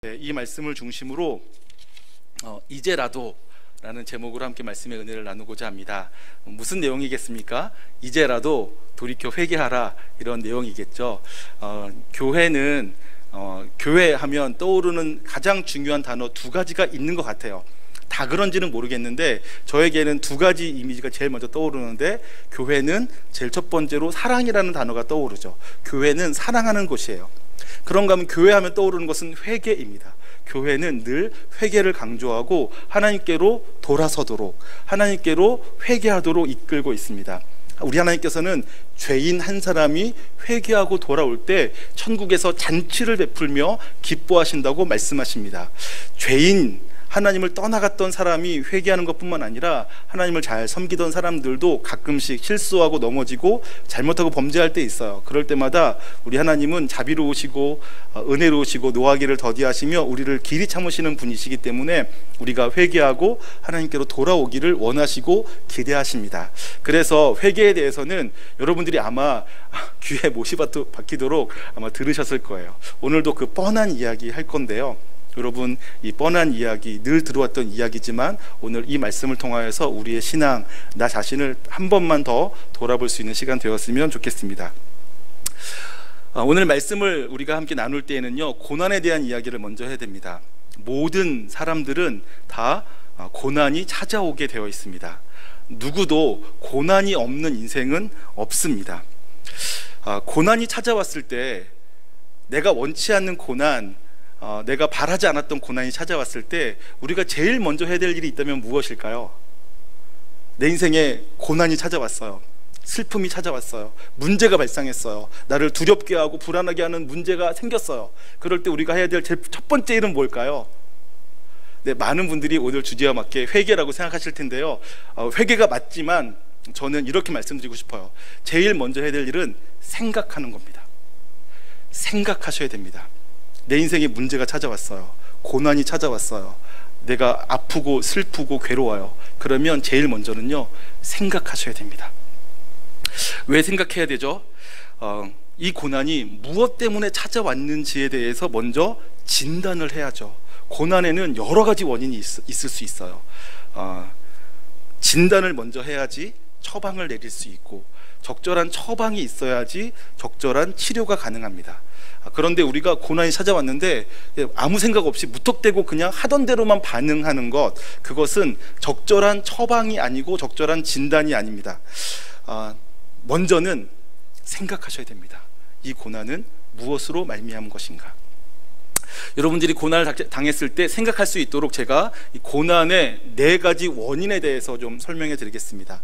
네, 이 말씀을 중심으로 이제라도 라는 제목으로 함께 말씀의 은혜를 나누고자 합니다. 무슨 내용이겠습니까? 이제라도 돌이켜 회개하라, 이런 내용이겠죠. 교회는 교회하면 떠오르는 가장 중요한 단어 두 가지가 있는 것 같아요. 다 그런지는 모르겠는데 저에게는 두 가지 이미지가 제일 먼저 떠오르는데, 교회는 제일 첫 번째로 사랑이라는 단어가 떠오르죠. 교회는 사랑하는 곳이에요. 그런가 하면 교회하면 떠오르는 것은 회개입니다. 교회는 늘 회개를 강조하고 하나님께로 돌아서도록, 하나님께로 회개하도록 이끌고 있습니다. 우리 하나님께서는 죄인 한 사람이 회개하고 돌아올 때 천국에서 잔치를 베풀며 기뻐하신다고 말씀하십니다. 죄인, 하나님을 떠나갔던 사람이 회개하는 것뿐만 아니라 하나님을 잘 섬기던 사람들도 가끔씩 실수하고 넘어지고 잘못하고 범죄할 때 있어요. 그럴 때마다 우리 하나님은 자비로우시고 은혜로우시고 노하기를 더디하시며 우리를 길이 참으시는 분이시기 때문에 우리가 회개하고 하나님께로 돌아오기를 원하시고 기대하십니다. 그래서 회개에 대해서는 여러분들이 아마 귀에 못이 박히도록 아마 들으셨을 거예요. 오늘도 그 뻔한 이야기 할 건데요. 여러분, 이 뻔한 이야기, 늘 들어왔던 이야기지만 오늘 이 말씀을 통하여서 우리의 신앙, 나 자신을 한 번만 더 돌아볼 수 있는 시간 되었으면 좋겠습니다. 오늘 말씀을 우리가 함께 나눌 때에는요, 고난에 대한 이야기를 먼저 해야 됩니다. 모든 사람들은 다 고난이 찾아오게 되어 있습니다. 누구도 고난이 없는 인생은 없습니다. 고난이 찾아왔을 때, 내가 원치 않는 고난, 내가 바라지 않았던 고난이 찾아왔을 때 우리가 제일 먼저 해야 될 일이 있다면 무엇일까요? 내 인생에 고난이 찾아왔어요. 슬픔이 찾아왔어요. 문제가 발생했어요. 나를 두렵게 하고 불안하게 하는 문제가 생겼어요. 그럴 때 우리가 해야 될 제일 첫 번째 일은 뭘까요? 네, 많은 분들이 오늘 주제와 맞게 회개라고 생각하실 텐데요, 회개가 맞지만 저는 이렇게 말씀드리고 싶어요. 제일 먼저 해야 될 일은 생각하는 겁니다. 생각하셔야 됩니다. 내 인생에 문제가 찾아왔어요. 고난이 찾아왔어요. 내가 아프고 슬프고 괴로워요. 그러면 제일 먼저는요, 생각하셔야 됩니다. 왜 생각해야 되죠? 이 고난이 무엇 때문에 찾아왔는지에 대해서 먼저 진단을 해야죠. 고난에는 여러 가지 원인이 있을 수 있어요. 진단을 먼저 해야지 처방을 내릴 수 있고, 적절한 처방이 있어야지 적절한 치료가 가능합니다. 그런데 우리가 고난이 찾아왔는데 아무 생각 없이 무턱대고 그냥 하던 대로만 반응하는 것, 그것은 적절한 처방이 아니고 적절한 진단이 아닙니다. 먼저는 생각하셔야 됩니다. 이 고난은 무엇으로 말미암은 것인가? 여러분들이 고난을 당했을 때 생각할 수 있도록 제가 이 고난의 4가지 원인에 대해서 좀 설명해 드리겠습니다.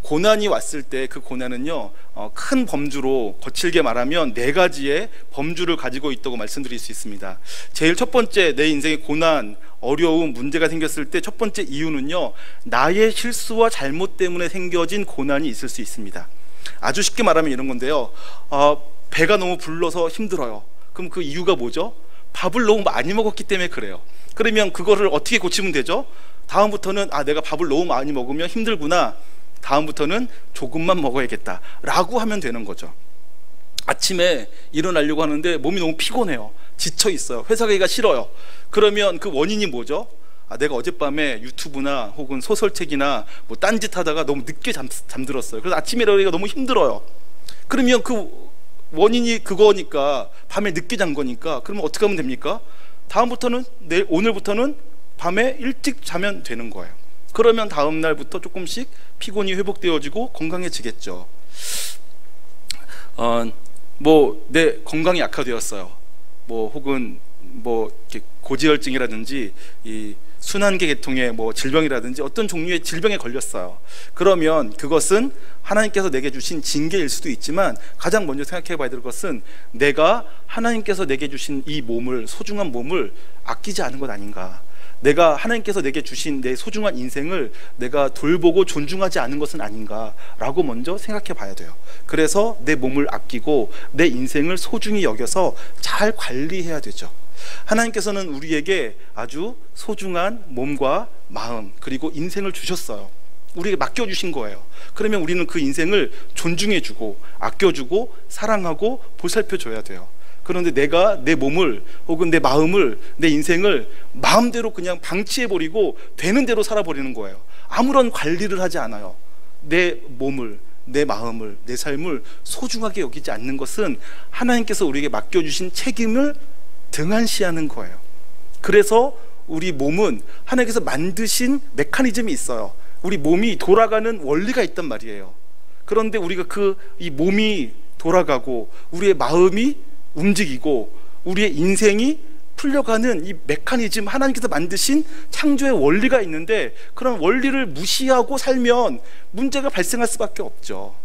고난이 왔을 때 그 고난은요, 큰 범주로 거칠게 말하면 4가지의 범주를 가지고 있다고 말씀드릴 수 있습니다. 제일 첫 번째, 내 인생에 고난, 어려움, 문제가 생겼을 때 첫 번째 이유는요, 나의 실수와 잘못 때문에 생겨진 고난이 있을 수 있습니다. 아주 쉽게 말하면 이런 건데요, 배가 너무 불러서 힘들어요. 그럼 그 이유가 뭐죠? 밥을 너무 많이 먹었기 때문에 그래요. 그러면 그거를 어떻게 고치면 되죠? 다음부터는 내가 밥을 너무 많이 먹으면 힘들구나, 다음부터는 조금만 먹어야겠다 라고 하면 되는 거죠. 아침에 일어나려고 하는데 몸이 너무 피곤해요. 지쳐 있어요. 회사 가기가 싫어요. 그러면 그 원인이 뭐죠? 내가 어젯밤에 유튜브나 혹은 소설책이나 뭐 딴짓 하다가 너무 늦게 잠들었어요. 그래서 아침에 일어나기가 너무 힘들어요. 그러면 그 원인이 그거니까, 밤에 늦게 잔 거니까, 그러면 어떻게 하면 됩니까? 다음부터는, 오늘부터는 밤에 일찍 자면 되는 거예요. 그러면 다음 날부터 조금씩 피곤이 회복되어지고 건강해지겠죠. 내 건강이 악화되었어요. 혹은 이렇게 고지혈증이라든지 이 순환계 계통의 질병이라든지 어떤 종류의 질병에 걸렸어요. 그러면 그것은 하나님께서 내게 주신 징계일 수도 있지만, 가장 먼저 생각해 봐야 될 것은 내가 하나님께서 내게 주신 이 몸을, 소중한 몸을 아끼지 않은 것 아닌가, 내가 하나님께서 내게 주신 내 소중한 인생을 내가 돌보고 존중하지 않은 것은 아닌가 라고 먼저 생각해 봐야 돼요. 그래서 내 몸을 아끼고 내 인생을 소중히 여겨서 잘 관리해야 되죠. 하나님께서는 우리에게 아주 소중한 몸과 마음, 그리고 인생을 주셨어요. 우리에게 맡겨주신 거예요. 그러면 우리는 그 인생을 존중해주고 아껴주고 사랑하고 보살펴줘야 돼요. 그런데 내가 내 몸을 혹은 내 마음을, 내 인생을 마음대로 그냥 방치해버리고 되는 대로 살아버리는 거예요. 아무런 관리를 하지 않아요. 내 몸을, 내 마음을, 내 삶을 소중하게 여기지 않는 것은 하나님께서 우리에게 맡겨주신 책임을 등한시하는 거예요. 그래서 우리 몸은 하나님께서 만드신 메커니즘이 있어요. 우리 몸이 돌아가는 원리가 있단 말이에요. 그런데 우리가 이 몸이 돌아가고 우리의 마음이 움직이고 우리의 인생이 풀려가는 이 메커니즘, 하나님께서 만드신 창조의 원리가 있는데 그런 원리를 무시하고 살면 문제가 발생할 수밖에 없죠.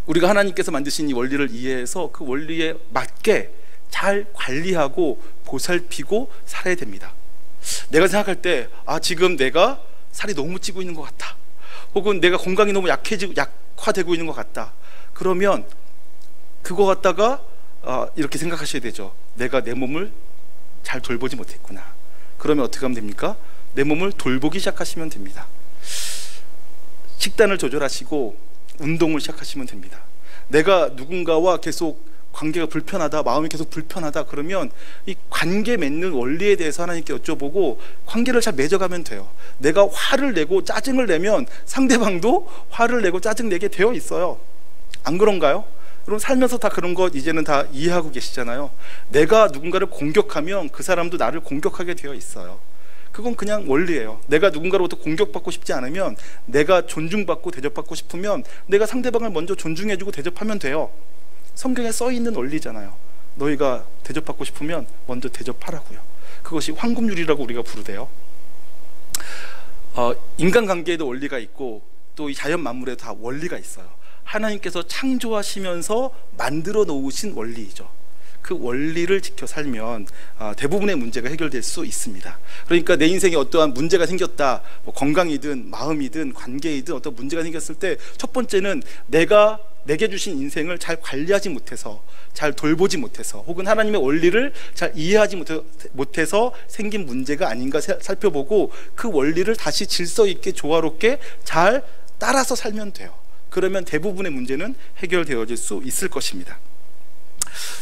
우리가 하나님께서 만드신 이 원리를 이해해서 그 원리에 맞게 잘 관리하고 보살피고 살아야 됩니다. 내가 생각할 때 지금 내가 살이 너무 찌고 있는 것 같다, 혹은 내가 건강이 너무 약화되고 있는 것 같다, 그러면 그거 갖다가 이렇게 생각하셔야 되죠. 내가 내 몸을 잘 돌보지 못했구나. 그러면 어떻게 하면 됩니까? 내 몸을 돌보기 시작하시면 됩니다. 식단을 조절하시고 운동을 시작하시면 됩니다. 내가 누군가와 계속 관계가 불편하다, 마음이 계속 불편하다, 그러면 이 관계 맺는 원리에 대해서 하나님께 여쭤보고 관계를 잘 맺어가면 돼요. 내가 화를 내고 짜증을 내면 상대방도 화를 내고 짜증내게 되어 있어요. 안 그런가요? 여러분 살면서 다 그런 거 이제는 다 이해하고 계시잖아요. 내가 누군가를 공격하면 그 사람도 나를 공격하게 되어 있어요. 그건 그냥 원리예요. 내가 누군가로부터 공격받고 싶지 않으면, 내가 존중받고 대접받고 싶으면 내가 상대방을 먼저 존중해주고 대접하면 돼요. 성경에 써있는 원리잖아요. 너희가 대접받고 싶으면 먼저 대접하라고요. 그것이 황금률이라고 우리가 부르대요. 인간관계에도 원리가 있고 또 이 자연 만물에도 다 원리가 있어요. 하나님께서 창조하시면서 만들어 놓으신 원리이죠. 그 원리를 지켜 살면 대부분의 문제가 해결될 수 있습니다. 그러니까 내 인생에 어떠한 문제가 생겼다, 뭐 건강이든 마음이든 관계이든 어떤 문제가 생겼을 때 첫 번째는 내가 내게 주신 인생을 잘 관리하지 못해서, 잘 돌보지 못해서, 혹은 하나님의 원리를 잘 이해하지 못해서 생긴 문제가 아닌가 살펴보고 그 원리를 다시 질서 있게 조화롭게 잘 따라서 살면 돼요. 그러면 대부분의 문제는 해결되어질 수 있을 것입니다.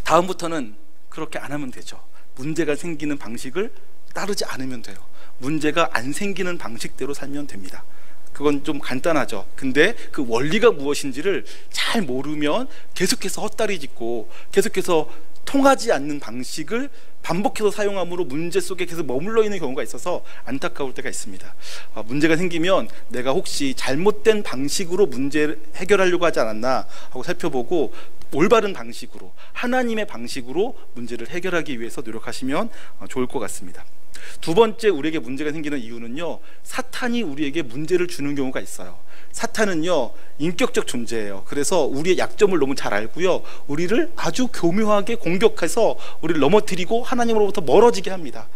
다음부터는 그렇게 안 하면 되죠. 문제가 생기는 방식을 따르지 않으면 돼요. 문제가 안 생기는 방식대로 살면 됩니다. 그건 좀 간단하죠. 근데 그 원리가 무엇인지를 잘 모르면 계속해서 헛다리 짚고 계속해서 통하지 않는 방식을 반복해서 사용함으로 문제 속에 계속 머물러 있는 경우가 있어서 안타까울 때가 있습니다. 문제가 생기면 내가 혹시 잘못된 방식으로 문제를 해결하려고 하지 않았나 하고 살펴보고 올바른 방식으로, 하나님의 방식으로 문제를 해결하기 위해서 노력하시면 좋을 것 같습니다. 두 번째, 우리에게 문제가 생기는 이유는요, 사탄이 우리에게 문제를 주는 경우가 있어요. 사탄은요 인격적 존재예요. 그래서 우리의 약점을 너무 잘 알고요, 우리를 아주 교묘하게 공격해서 우리를 넘어뜨리고 하나님으로부터 멀어지게 합니다.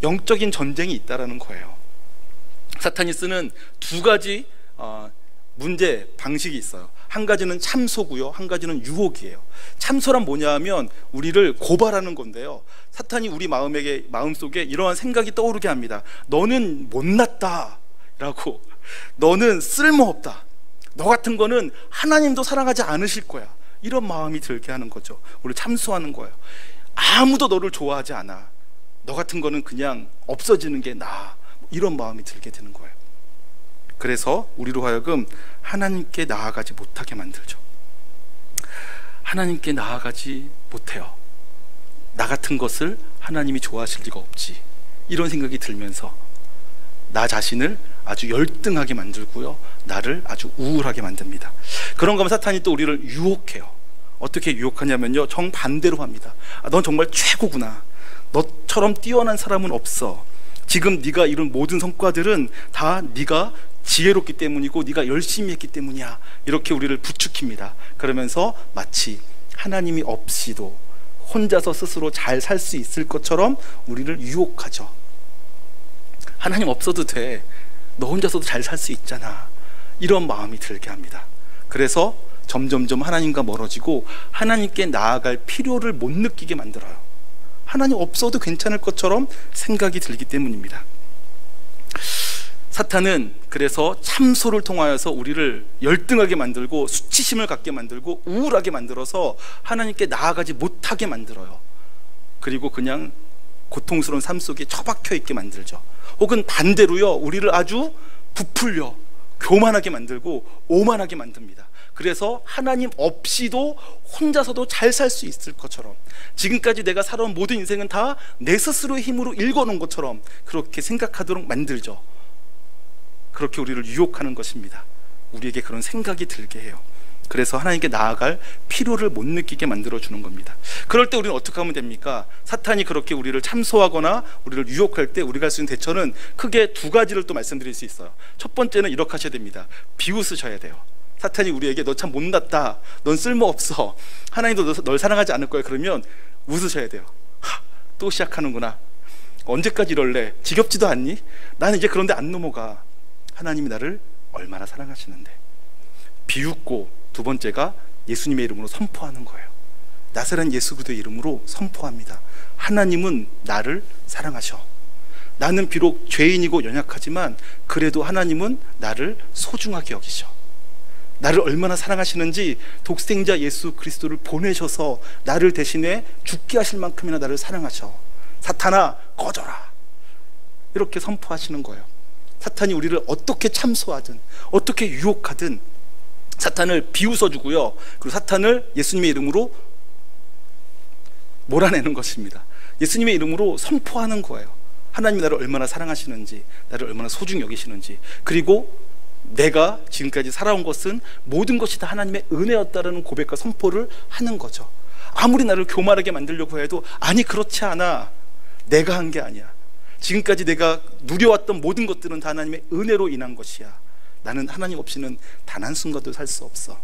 영적인 전쟁이 있다라는 거예요. 사탄이 쓰는 두 가지 문제 방식이 있어요. 한 가지는 참소고요, 한 가지는 유혹이에요. 참소란 뭐냐 하면 우리를 고발하는 건데요, 사탄이 우리 마음속에 이러한 생각이 떠오르게 합니다. 너는 못났다 라고, 너는 쓸모없다, 너 같은 거는 하나님도 사랑하지 않으실 거야, 이런 마음이 들게 하는 거죠. 우리를 참소하는 거예요. 아무도 너를 좋아하지 않아, 너 같은 거는 그냥 없어지는 게 나아, 이런 마음이 들게 되는 거예요. 그래서 우리로 하여금 하나님께 나아가지 못하게 만들죠. 하나님께 나아가지 못해요. 나 같은 것을 하나님이 좋아하실 리가 없지, 이런 생각이 들면서 나 자신을 아주 열등하게 만들고요, 나를 아주 우울하게 만듭니다. 그런 거면 사탄이 또 우리를 유혹해요. 어떻게 유혹하냐면요, 정반대로 합니다. 넌 정말 최고구나, 너처럼 뛰어난 사람은 없어, 지금 네가 이룬 모든 성과들은 다 네가 지혜롭기 때문이고 네가 열심히 했기 때문이야, 이렇게 우리를 부추깁니다. 그러면서 마치 하나님이 없이도 혼자서 스스로 잘 살 수 있을 것처럼 우리를 유혹하죠. 하나님 없어도 돼, 너 혼자서도 잘 살 수 있잖아, 이런 마음이 들게 합니다. 그래서 점점점 하나님과 멀어지고 하나님께 나아갈 필요를 못 느끼게 만들어요. 하나님 없어도 괜찮을 것처럼 생각이 들기 때문입니다. 사탄은 그래서 참소를 통하여서 우리를 열등하게 만들고 수치심을 갖게 만들고 우울하게 만들어서 하나님께 나아가지 못하게 만들어요. 그리고 그냥 고통스러운 삶 속에 처박혀 있게 만들죠. 혹은 반대로요, 우리를 아주 부풀려 교만하게 만들고 오만하게 만듭니다. 그래서 하나님 없이도 혼자서도 잘 살 수 있을 것처럼, 지금까지 내가 살아온 모든 인생은 다 내 스스로의 힘으로 읽어놓은 것처럼 그렇게 생각하도록 만들죠. 그렇게 우리를 유혹하는 것입니다. 우리에게 그런 생각이 들게 해요. 그래서 하나님께 나아갈 필요를 못 느끼게 만들어주는 겁니다. 그럴 때 우리는 어떻게 하면 됩니까? 사탄이 그렇게 우리를 참소하거나 우리를 유혹할 때 우리가 할 수 있는 대처는 크게 두 가지를 또 말씀드릴 수 있어요. 첫 번째는 이렇게 하셔야 됩니다. 비웃으셔야 돼요. 사탄이 우리에게 너 참 못났다, 넌 쓸모없어, 하나님도 널 사랑하지 않을 거야, 그러면 웃으셔야 돼요. 또 시작하는구나, 언제까지 이럴래, 지겹지도 않니? 나는 이제 그런데 안 넘어가. 하나님이 나를 얼마나 사랑하시는데. 비웃고, 두 번째가 예수님의 이름으로 선포하는 거예요. 나사렛 예수 그리스도의 이름으로 선포합니다. 하나님은 나를 사랑하셔. 나는 비록 죄인이고 연약하지만 그래도 하나님은 나를 소중하게 여기셔. 나를 얼마나 사랑하시는지 독생자 예수 그리스도를 보내셔서 나를 대신에 죽게 하실 만큼이나 나를 사랑하셔. 사탄아 꺼져라. 이렇게 선포하시는 거예요. 사탄이 우리를 어떻게 참소하든 어떻게 유혹하든 사탄을 비웃어주고요, 그리고 사탄을 예수님의 이름으로 몰아내는 것입니다. 예수님의 이름으로 선포하는 거예요. 하나님이 나를 얼마나 사랑하시는지, 나를 얼마나 소중히 여기시는지, 그리고 내가 지금까지 살아온 것은 모든 것이 다 하나님의 은혜였다라는 고백과 선포를 하는 거죠. 아무리 나를 교만하게 만들려고 해도 아니 그렇지 않아, 내가 한 게 아니야, 지금까지 내가 누려왔던 모든 것들은 다 하나님의 은혜로 인한 것이야. 나는 하나님 없이는 단 한순간도 살 수 없어.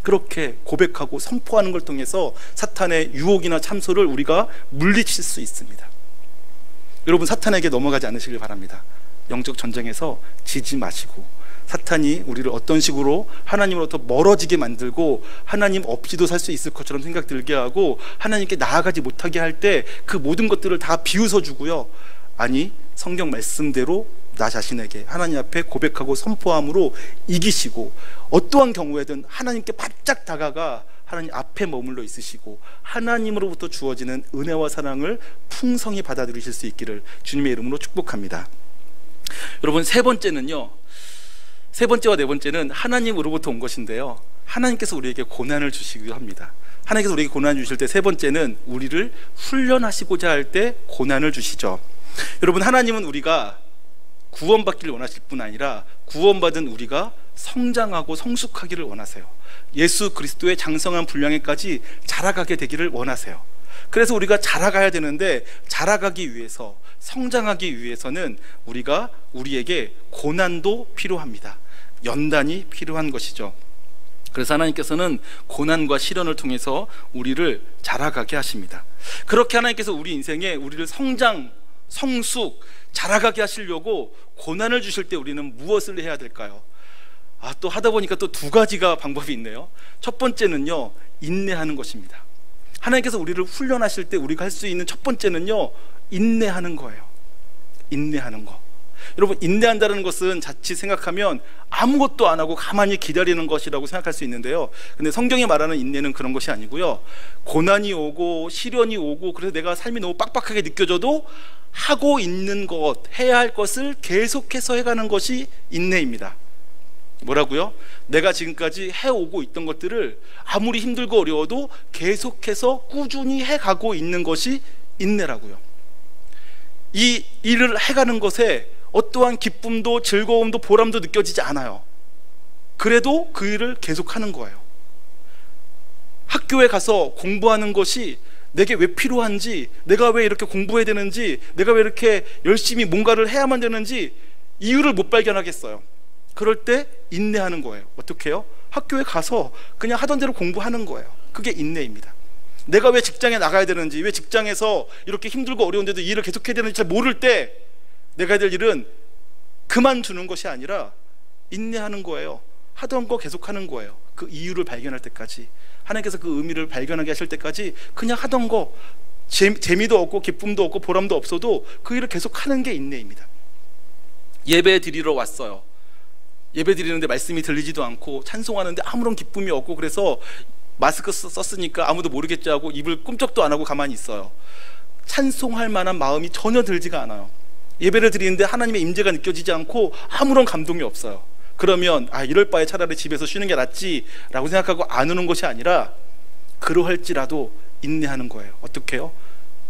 그렇게 고백하고 선포하는 걸 통해서 사탄의 유혹이나 참소를 우리가 물리칠 수 있습니다. 여러분, 사탄에게 넘어가지 않으시길 바랍니다. 영적 전쟁에서 지지 마시고, 사탄이 우리를 어떤 식으로 하나님으로부터 멀어지게 만들고 하나님 없이도 살 수 있을 것처럼 생각 들게 하고 하나님께 나아가지 못하게 할 때 그 모든 것들을 다 비웃어 주고요, 아니 성경 말씀대로 나 자신에게 하나님 앞에 고백하고 선포함으로 이기시고, 어떠한 경우에든 하나님께 바짝 다가가 하나님 앞에 머물러 있으시고 하나님으로부터 주어지는 은혜와 사랑을 풍성히 받아들이실 수 있기를 주님의 이름으로 축복합니다. 여러분, 세 번째는요, 세 번째와 네 번째는 하나님으로부터 온 것인데요, 하나님께서 우리에게 고난을 주시기도 합니다. 하나님께서 우리에게 고난을 주실 때 세 번째는 우리를 훈련하시고자 할 때 고난을 주시죠. 여러분, 하나님은 우리가 구원받기를 원하실 뿐 아니라 구원받은 우리가 성장하고 성숙하기를 원하세요. 예수 그리스도의 장성한 분량에까지 자라가게 되기를 원하세요. 그래서 우리가 자라가야 되는데, 자라가기 위해서, 성장하기 위해서는 우리에게 고난도 필요합니다. 연단이 필요한 것이죠. 그래서 하나님께서는 고난과 시련을 통해서 우리를 자라가게 하십니다. 그렇게 하나님께서 우리 인생에 우리를 성장, 성숙, 자라가게 하시려고 고난을 주실 때 우리는 무엇을 해야 될까요? 또 하다 보니까 또 두 가지가 방법이 있네요. 첫 번째는요, 인내하는 것입니다. 하나님께서 우리를 훈련하실 때 우리가 할 수 있는 첫 번째는요, 인내하는 거예요. 인내하는 거. 여러분, 인내한다는 것은 자칫 생각하면 아무것도 안 하고 가만히 기다리는 것이라고 생각할 수 있는데요, 근데 성경이 말하는 인내는 그런 것이 아니고요, 고난이 오고 시련이 오고 그래서 내가 삶이 너무 빡빡하게 느껴져도 하고 있는 것, 해야 할 것을 계속해서 해가는 것이 인내입니다. 뭐라고요? 내가 지금까지 해오고 있던 것들을 아무리 힘들고 어려워도 계속해서 꾸준히 해가고 있는 것이 인내라고요. 이 일을 해가는 것에 어떠한 기쁨도 즐거움도 보람도 느껴지지 않아요. 그래도 그 일을 계속하는 거예요. 학교에 가서 공부하는 것이 내게 왜 필요한지, 내가 왜 이렇게 공부해야 되는지, 내가 왜 이렇게 열심히 뭔가를 해야만 되는지 이유를 못 발견하겠어요. 그럴 때 인내하는 거예요. 어떻게 해요? 학교에 가서 그냥 하던 대로 공부하는 거예요. 그게 인내입니다. 내가 왜 직장에 나가야 되는지, 왜 직장에서 이렇게 힘들고 어려운데도 이 일을 계속해야 되는지 잘 모를 때 내가 해야 될 일은 그만두는 것이 아니라 인내하는 거예요. 하던 거 계속하는 거예요. 그 이유를 발견할 때까지, 하나님께서 그 의미를 발견하게 하실 때까지 그냥 하던 거, 재미도 없고 기쁨도 없고 보람도 없어도 그 일을 계속하는 게 인내입니다. 예배 드리러 왔어요. 예배 드리는데 말씀이 들리지도 않고 찬송하는데 아무런 기쁨이 없고, 그래서 마스크 썼으니까 아무도 모르겠지 하고 입을 꿈쩍도 안 하고 가만히 있어요. 찬송할 만한 마음이 전혀 들지가 않아요. 예배를 드리는데 하나님의 임재가 느껴지지 않고 아무런 감동이 없어요. 그러면 이럴 바에 차라리 집에서 쉬는 게 낫지 라고 생각하고 안 오는 것이 아니라, 그러할지라도 인내하는 거예요. 어떻게 해요?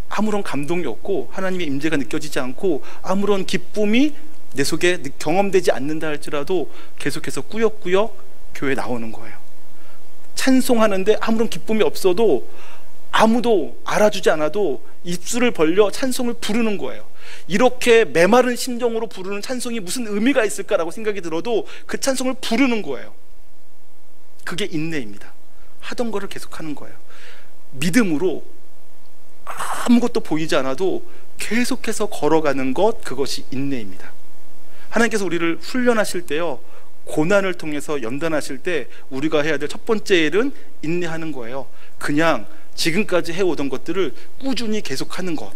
아무런 감동이 없고 하나님의 임재가 느껴지지 않고 아무런 기쁨이 내 속에 경험되지 않는다 할지라도 계속해서 꾸역꾸역 교회에 나오는 거예요. 찬송하는데 아무런 기쁨이 없어도, 아무도 알아주지 않아도 입술을 벌려 찬송을 부르는 거예요. 이렇게 메마른 심정으로 부르는 찬송이 무슨 의미가 있을까라고 생각이 들어도 그 찬송을 부르는 거예요. 그게 인내입니다. 하던 거를 계속하는 거예요. 믿음으로 아무것도 보이지 않아도 계속해서 걸어가는 것, 그것이 인내입니다. 하나님께서 우리를 훈련하실 때요, 고난을 통해서 연단하실 때 우리가 해야 될 첫 번째 일은 인내하는 거예요. 그냥 지금까지 해오던 것들을 꾸준히 계속하는 것,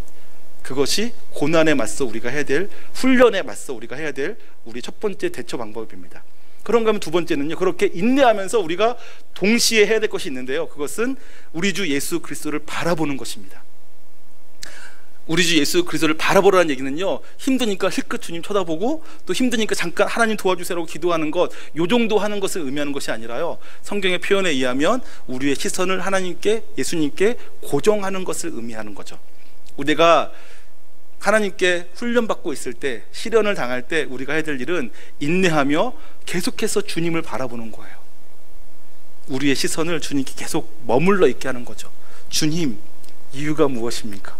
그것이 고난에 맞서 우리가 해야 될, 훈련에 맞서 우리가 해야 될 우리 첫 번째 대처 방법입니다. 그런가 하면 두 번째는요, 그렇게 인내하면서 우리가 동시에 해야 될 것이 있는데요, 그것은 우리 주 예수 그리스도를 바라보는 것입니다. 우리 주 예수 그리스도를 바라보라는 얘기는요, 힘드니까 힐끗 주님 쳐다보고 또 힘드니까 잠깐 하나님 도와주세요라고 기도하는 것, 요 정도 하는 것을 의미하는 것이 아니라요, 성경의 표현에 의하면 우리의 시선을 하나님께, 예수님께 고정하는 것을 의미하는 거죠. 우리가 하나님께 훈련받고 있을 때, 시련을 당할 때 우리가 해야 될 일은 인내하며 계속해서 주님을 바라보는 거예요. 우리의 시선을 주님께 계속 머물러 있게 하는 거죠. 주님, 이유가 무엇입니까?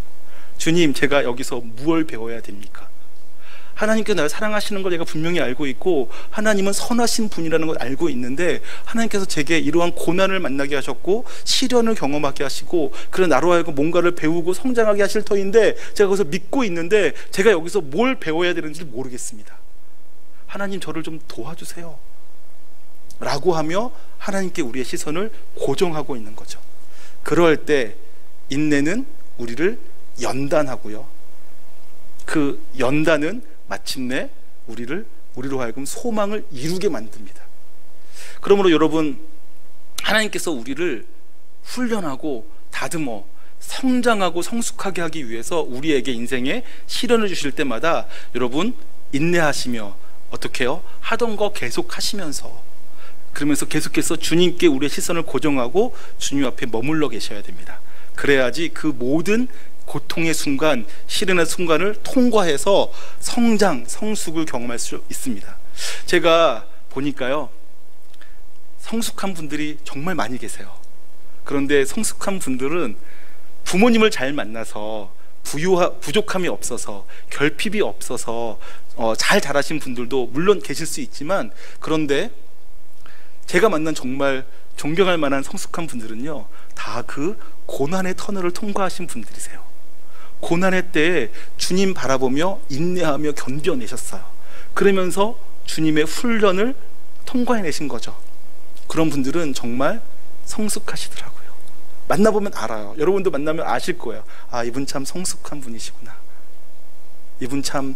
주님, 제가 여기서 무엇을 배워야 됩니까? 하나님께서 나를 사랑하시는 걸 내가 분명히 알고 있고, 하나님은 선하신 분이라는 걸 알고 있는데, 하나님께서 제게 이러한 고난을 만나게 하셨고 시련을 경험하게 하시고, 그런 나로 하여금 뭔가를 배우고 성장하게 하실 터인데, 제가 거기서 믿고 있는데 제가 여기서 뭘 배워야 되는지 모르겠습니다. 하나님, 저를 좀 도와주세요 라고 하며 하나님께 우리의 시선을 고정하고 있는 거죠. 그럴 때 인내는 우리를 연단하고요, 그 연단은 마침내 우리로 하여금 소망을 이루게 만듭니다. 그러므로 여러분, 하나님께서 우리를 훈련하고 다듬어 성장하고 성숙하게 하기 위해서 우리에게 인생에 시련을 주실 때마다 여러분, 인내하시며 어떻게 해요? 하던 거 계속 하시면서, 그러면서 계속해서 주님께 우리의 시선을 고정하고 주님 앞에 머물러 계셔야 됩니다. 그래야지 그 모든 고통의 순간, 시련의 순간을 통과해서 성장, 성숙을 경험할 수 있습니다. 제가 보니까요, 성숙한 분들이 정말 많이 계세요. 그런데 성숙한 분들은 부모님을 잘 만나서 부족함이 없어서, 결핍이 없어서 잘 자라신 분들도 물론 계실 수 있지만, 그런데 제가 만난 정말 존경할 만한 성숙한 분들은요, 다 그 고난의 터널을 통과하신 분들이세요. 고난의 때에 주님 바라보며 인내하며 견뎌내셨어요. 그러면서 주님의 훈련을 통과해내신 거죠. 그런 분들은 정말 성숙하시더라고요. 만나보면 알아요. 여러분도 만나면 아실 거예요. 이분 참 성숙한 분이시구나, 이분 참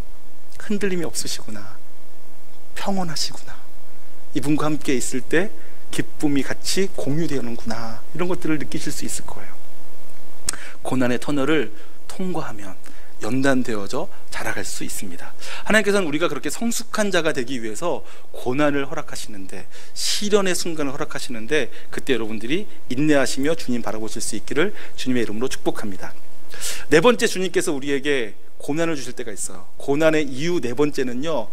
흔들림이 없으시구나, 평온하시구나, 이분과 함께 있을 때 기쁨이 같이 공유되는구나, 이런 것들을 느끼실 수 있을 거예요. 고난의 터널을 통과하면 연단되어져 자라갈 수 있습니다. 하나님께서는 우리가 그렇게 성숙한 자가 되기 위해서 고난을 허락하시는데, 시련의 순간을 허락하시는데, 그때 여러분들이 인내하시며 주님 바라보실 수 있기를 주님의 이름으로 축복합니다. 네 번째, 주님께서 우리에게 고난을 주실 때가 있어요. 고난의 이유 네 번째는요,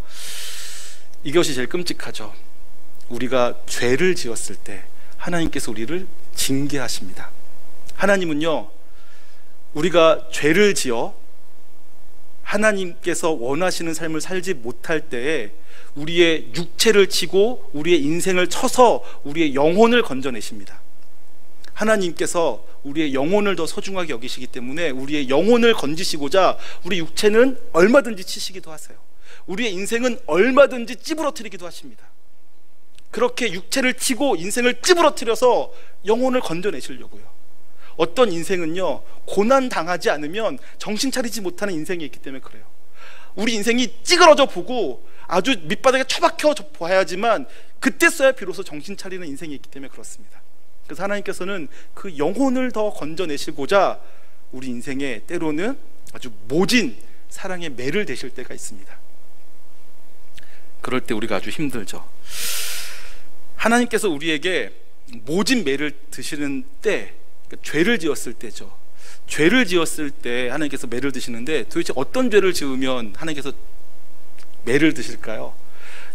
이것이 제일 끔찍하죠. 우리가 죄를 지었을 때 하나님께서 우리를 징계하십니다. 하나님은요, 우리가 죄를 지어 하나님께서 원하시는 삶을 살지 못할 때에 우리의 육체를 치고 우리의 인생을 쳐서 우리의 영혼을 건져내십니다. 하나님께서 우리의 영혼을 더 소중하게 여기시기 때문에 우리의 영혼을 건지시고자 우리 육체는 얼마든지 치시기도 하세요. 우리의 인생은 얼마든지 찌부러뜨리기도 하십니다. 그렇게 육체를 치고 인생을 찌부러뜨려서 영혼을 건져내시려고요. 어떤 인생은요, 고난 당하지 않으면 정신 차리지 못하는 인생이 있기 때문에 그래요. 우리 인생이 찌그러져 보고 아주 밑바닥에 처박혀 봐야지만 그때서야 비로소 정신 차리는 인생이 있기 때문에 그렇습니다. 그래서 하나님께서는 그 영혼을 더 건져내시고자 우리 인생에 때로는 아주 모진 사랑의 매를 대실 때가 있습니다. 그럴 때 우리가 아주 힘들죠. 하나님께서 우리에게 모진 매를 드시는 때, 그러니까 죄를 지었을 때죠. 죄를 지었을 때 하나님께서 매를 드시는데, 도대체 어떤 죄를 지으면 하나님께서 매를 드실까요?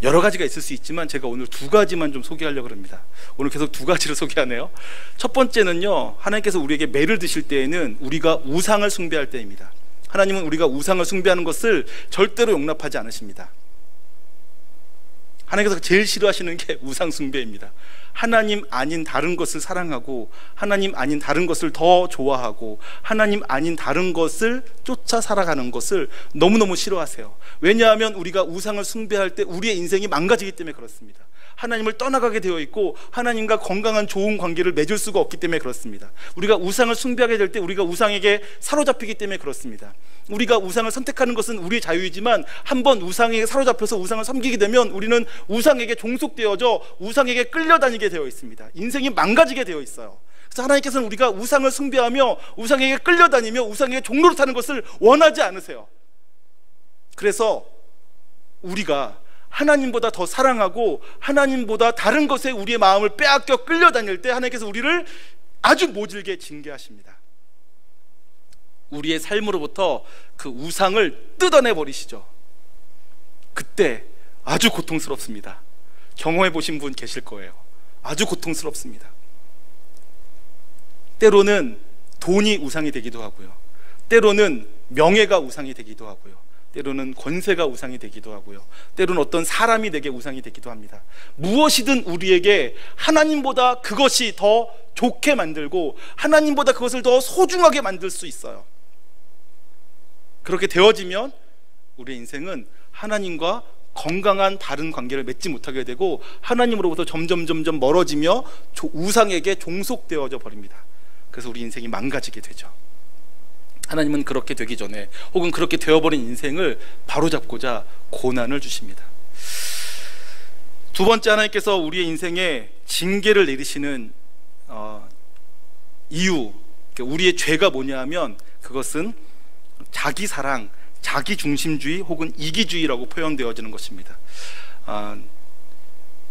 여러 가지가 있을 수 있지만 제가 오늘 두 가지만 좀 소개하려고 합니다. 오늘 계속 두 가지를 소개하네요. 첫 번째는요, 하나님께서 우리에게 매를 드실 때에는 우리가 우상을 숭배할 때입니다. 하나님은 우리가 우상을 숭배하는 것을 절대로 용납하지 않으십니다. 하나님께서 제일 싫어하시는 게 우상 숭배입니다. 하나님 아닌 다른 것을 사랑하고, 하나님 아닌 다른 것을 더 좋아하고, 하나님 아닌 다른 것을 쫓아 살아가는 것을 너무너무 싫어하세요. 왜냐하면 우리가 우상을 숭배할 때 우리의 인생이 망가지기 때문에 그렇습니다. 하나님을 떠나가게 되어 있고 하나님과 건강한 좋은 관계를 맺을 수가 없기 때문에 그렇습니다. 우리가 우상을 숭배하게 될 때 우리가 우상에게 사로잡히기 때문에 그렇습니다. 우리가 우상을 선택하는 것은 우리의 자유이지만 한번 우상에게 사로잡혀서 우상을 섬기게 되면 우리는 우상에게 종속되어져 우상에게 끌려다니게 되어 있습니다. 인생이 망가지게 되어 있어요. 그래서 하나님께서는 우리가 우상을 숭배하며 우상에게 끌려다니며 우상에게 종로를 타는 것을 원하지 않으세요. 그래서 우리가 하나님보다 더 사랑하고 하나님보다 다른 것에 우리의 마음을 빼앗겨 끌려다닐 때 하나님께서 우리를 아주 모질게 징계하십니다. 우리의 삶으로부터 그 우상을 뜯어내 버리시죠. 그때 아주 고통스럽습니다. 경험해 보신 분 계실 거예요. 아주 고통스럽습니다. 때로는 돈이 우상이 되기도 하고요, 때로는 명예가 우상이 되기도 하고요, 때로는 권세가 우상이 되기도 하고요, 때로는 어떤 사람이 내게 우상이 되기도 합니다. 무엇이든 우리에게 하나님보다 그것이 더 좋게 만들고 하나님보다 그것을 더 소중하게 만들 수 있어요. 그렇게 되어지면 우리의 인생은 하나님과 건강한 바른 관계를 맺지 못하게 되고 하나님으로부터 점점 멀어지며 우상에게 종속되어져 버립니다. 그래서 우리 인생이 망가지게 되죠. 하나님은 그렇게 되기 전에 혹은 그렇게 되어버린 인생을 바로잡고자 고난을 주십니다. 두 번째, 하나님께서 우리의 인생에 징계를 내리시는 이유, 우리의 죄가 뭐냐 하면 그것은 자기 사랑, 자기 중심주의 혹은 이기주의라고 표현되어지는 것입니다.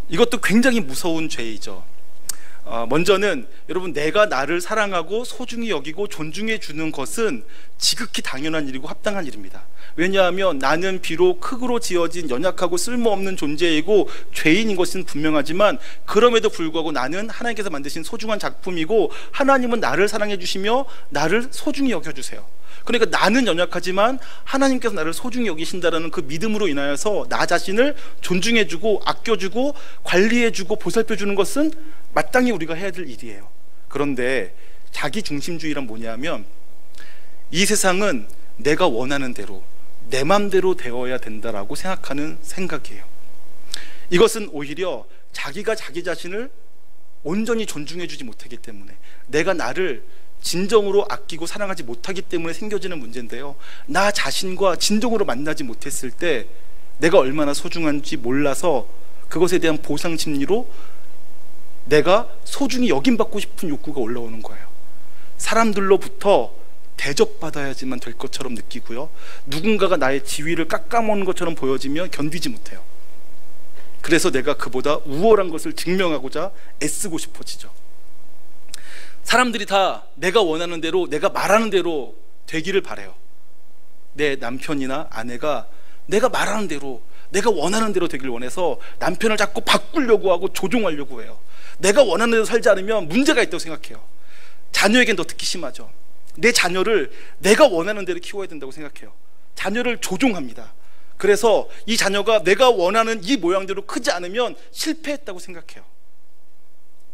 이것도 굉장히 무서운 죄이죠. 먼저는 여러분, 내가 나를 사랑하고 소중히 여기고 존중해 주는 것은 지극히 당연한 일이고 합당한 일입니다. 왜냐하면 나는 비록 흙으로 지어진 연약하고 쓸모없는 존재이고 죄인인 것은 분명하지만 그럼에도 불구하고 나는 하나님께서 만드신 소중한 작품이고 하나님은 나를 사랑해 주시며 나를 소중히 여겨주세요. 그러니까 나는 연약하지만 하나님께서 나를 소중히 여기신다는 그 믿음으로 인하여서 나 자신을 존중해주고 아껴주고 관리해주고 보살펴주는 것은 마땅히 우리가 해야 될 일이에요. 그런데 자기중심주의란 뭐냐면 이 세상은 내가 원하는 대로 내 맘대로 되어야 된다라고 생각하는 생각이에요. 이것은 오히려 자기가 자기 자신을 온전히 존중해주지 못하기 때문에, 내가 나를 진정으로 아끼고 사랑하지 못하기 때문에 생겨지는 문제인데요, 나 자신과 진정으로 만나지 못했을 때 내가 얼마나 소중한지 몰라서 그것에 대한 보상 심리로 내가 소중히 여김받고 싶은 욕구가 올라오는 거예요. 사람들로부터 대접받아야지만 될 것처럼 느끼고요, 누군가가 나의 지위를 깎아먹는 것처럼 보여지면 견디지 못해요. 그래서 내가 그보다 우월한 것을 증명하고자 애쓰고 싶어지죠. 사람들이 다 내가 원하는 대로, 내가 말하는 대로 되기를 바라요. 내 남편이나 아내가 내가 말하는 대로, 내가 원하는 대로 되길 원해서 남편을 자꾸 바꾸려고 하고 조종하려고 해요. 내가 원하는 대로 살지 않으면 문제가 있다고 생각해요. 자녀에겐 더 특히 심하죠. 내 자녀를 내가 원하는 대로 키워야 된다고 생각해요. 자녀를 조종합니다. 그래서 이 자녀가 내가 원하는 이 모양대로 크지 않으면 실패했다고 생각해요.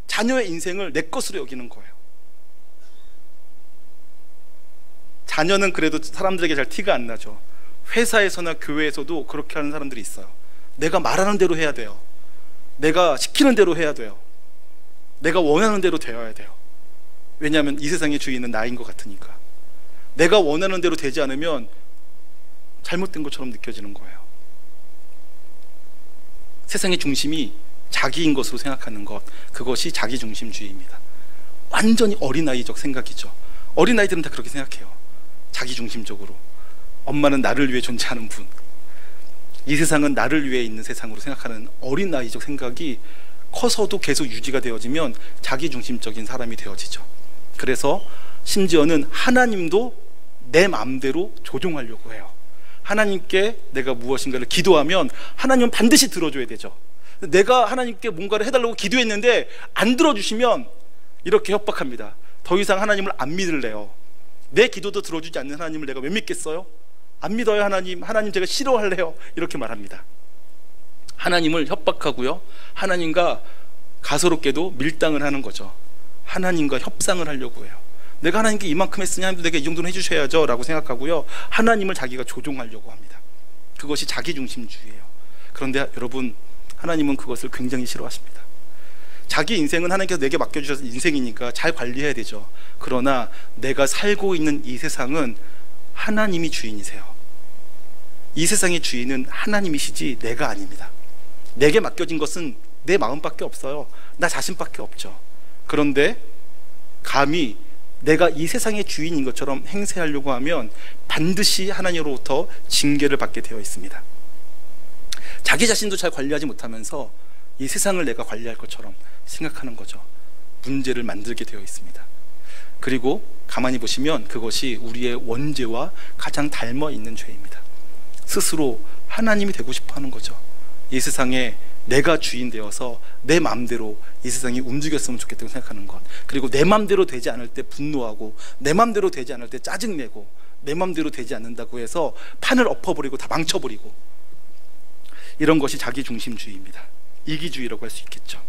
자녀의 인생을 내 것으로 여기는 거예요. 자녀는 그래도 사람들에게 잘 티가 안 나죠. 회사에서나 교회에서도 그렇게 하는 사람들이 있어요. 내가 말하는 대로 해야 돼요. 내가 시키는 대로 해야 돼요. 내가 원하는 대로 되어야 돼요. 왜냐하면 이 세상의 주인은 나인 것 같으니까. 내가 원하는 대로 되지 않으면 잘못된 것처럼 느껴지는 거예요. 세상의 중심이 자기인 것으로 생각하는 것, 그것이 자기중심주의입니다. 완전히 어린아이적 생각이죠. 어린아이들은 다 그렇게 생각해요. 자기중심적으로. 엄마는 나를 위해 존재하는 분, 이 세상은 나를 위해 있는 세상으로 생각하는 어린아이적 생각이 커서도 계속 유지가 되어지면 자기중심적인 사람이 되어지죠. 그래서 심지어는 하나님도 내 마음대로 조종하려고 해요. 하나님께 내가 무엇인가를 기도하면 하나님은 반드시 들어줘야 되죠. 내가 하나님께 뭔가를 해달라고 기도했는데 안 들어주시면 이렇게 협박합니다. 더 이상 하나님을 안 믿을래요. 내 기도도 들어주지 않는 하나님을 내가 왜 믿겠어요? 안 믿어요. 하나님 제가 싫어할래요. 이렇게 말합니다. 하나님을 협박하고요, 하나님과 가소롭게도 밀당을 하는 거죠. 하나님과 협상을 하려고 해요. 내가 하나님께 이만큼 했으니 하나님도 내가 이 정도는 해주셔야죠 라고 생각하고요, 하나님을 자기가 조종하려고 합니다. 그것이 자기중심주의예요. 그런데 여러분, 하나님은 그것을 굉장히 싫어하십니다. 자기 인생은 하나님께서 내게 맡겨주셔서 인생이니까 잘 관리해야 되죠. 그러나 내가 살고 있는 이 세상은 하나님이 주인이세요. 이 세상의 주인은 하나님이시지 내가 아닙니다. 내게 맡겨진 것은 내 마음밖에 없어요. 나 자신밖에 없죠. 그런데 감히 내가 이 세상의 주인인 것처럼 행세하려고 하면 반드시 하나님으로부터 징계를 받게 되어 있습니다. 자기 자신도 잘 관리하지 못하면서 이 세상을 내가 관리할 것처럼 생각하는 거죠. 문제를 만들게 되어 있습니다. 그리고 가만히 보시면 그것이 우리의 원죄와 가장 닮아 있는 죄입니다. 스스로 하나님이 되고 싶어 하는 거죠. 이 세상에 내가 주인 되어서 내 마음대로 이 세상이 움직였으면 좋겠다고 생각하는 것, 그리고 내 마음대로 되지 않을 때 분노하고, 내 마음대로 되지 않을 때 짜증내고, 내 마음대로 되지 않는다고 해서 판을 엎어버리고 다 망쳐버리고, 이런 것이 자기중심주의입니다. 이기주의라고 할 수 있겠죠.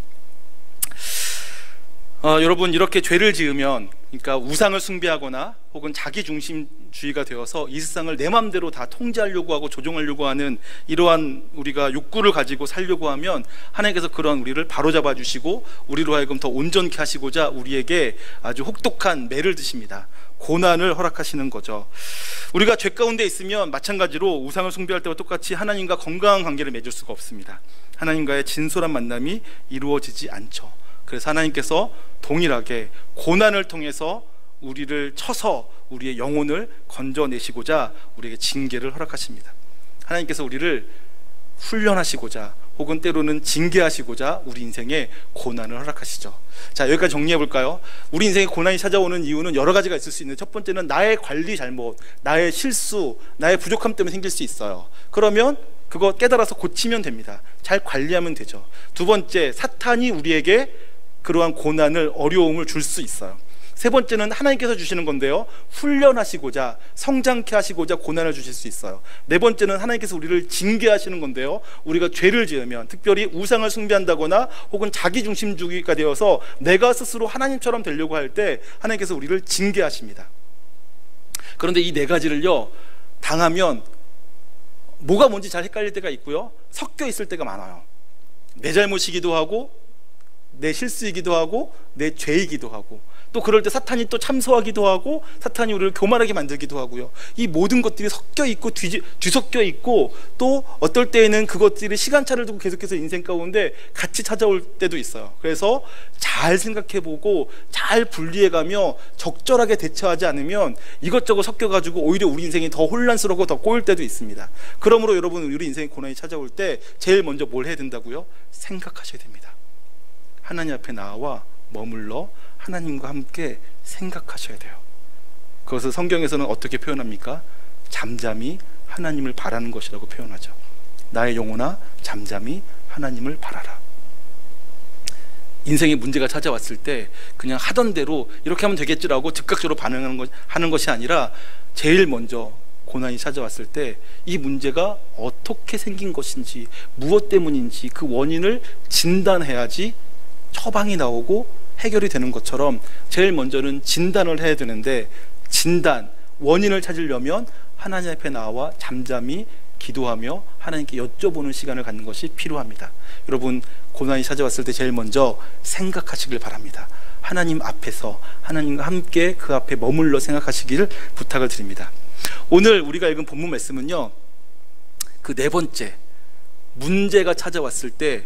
여러분, 이렇게 죄를 지으면, 그러니까 우상을 숭배하거나 혹은 자기중심주의가 되어서 이 세상을 내 마음대로 다 통제하려고 하고 조종하려고 하는 이러한 우리가 욕구를 가지고 살려고 하면 하나님께서 그런 우리를 바로잡아 주시고 우리로 하여금 더 온전케 하시고자 우리에게 아주 혹독한 매를 드십니다. 고난을 허락하시는 거죠. 우리가 죄 가운데 있으면 마찬가지로 우상을 숭배할 때와 똑같이 하나님과 건강한 관계를 맺을 수가 없습니다. 하나님과의 진솔한 만남이 이루어지지 않죠. 그래서 하나님께서 동일하게 고난을 통해서 우리를 쳐서 우리의 영혼을 건져내시고자 우리에게 징계를 허락하십니다. 하나님께서 우리를 훈련하시고자 혹은 때로는 징계하시고자 우리 인생에 고난을 허락하시죠. 자, 여기까지 정리해 볼까요? 우리 인생에 고난이 찾아오는 이유는 여러 가지가 있을 수 있는데, 첫 번째는 나의 관리 잘못, 나의 실수, 나의 부족함 때문에 생길 수 있어요. 그러면 그거 깨달아서 고치면 됩니다. 잘 관리하면 되죠. 두 번째, 사탄이 우리에게 그러한 고난을, 어려움을 줄 수 있어요. 세 번째는 하나님께서 주시는 건데요, 훈련하시고자, 성장케 하시고자 고난을 주실 수 있어요. 네 번째는 하나님께서 우리를 징계하시는 건데요, 우리가 죄를 지으면, 특별히 우상을 숭배한다거나 혹은 자기중심주의가 되어서 내가 스스로 하나님처럼 되려고 할 때 하나님께서 우리를 징계하십니다. 그런데 이 네 가지를요 당하면 뭐가 뭔지 잘 헷갈릴 때가 있고요, 섞여 있을 때가 많아요. 내 잘못이기도 하고, 내 실수이기도 하고, 내 죄이기도 하고, 또 그럴 때 사탄이 또 참소하기도 하고, 사탄이 우리를 교만하게 만들기도 하고요. 이 모든 것들이 섞여 있고 뒤섞여 있고, 또 어떨 때에는 그것들이 시간차를 두고 계속해서 인생 가운데 같이 찾아올 때도 있어요. 그래서 잘 생각해보고 잘 분리해가며 적절하게 대처하지 않으면 이것저것 섞여가지고 오히려 우리 인생이 더 혼란스럽고 더 꼬일 때도 있습니다. 그러므로 여러분, 우리 인생에 고난이 찾아올 때 제일 먼저 뭘 해야 된다고요? 생각하셔야 됩니다. 하나님 앞에 나와 머물러 하나님과 함께 생각하셔야 돼요. 그것을 성경에서는 어떻게 표현합니까? 잠잠히 하나님을 바라는 것이라고 표현하죠. 나의 영혼아, 잠잠히 하나님을 바라라. 인생에 문제가 찾아왔을 때 그냥 하던 대로 이렇게 하면 되겠지라고 즉각적으로 반응하는 것이 아니라, 제일 먼저 고난이 찾아왔을 때 이 문제가 어떻게 생긴 것인지, 무엇 때문인지 그 원인을 진단해야지 처방이 나오고 해결이 되는 것처럼 제일 먼저는 진단을 해야 되는데, 진단, 원인을 찾으려면 하나님 앞에 나와 잠잠히 기도하며 하나님께 여쭤보는 시간을 갖는 것이 필요합니다. 여러분, 고난이 찾아왔을 때 제일 먼저 생각하시길 바랍니다. 하나님 앞에서 하나님과 함께 그 앞에 머물러 생각하시길 부탁을 드립니다. 오늘 우리가 읽은 본문 말씀은요, 그 네 번째, 문제가 찾아왔을 때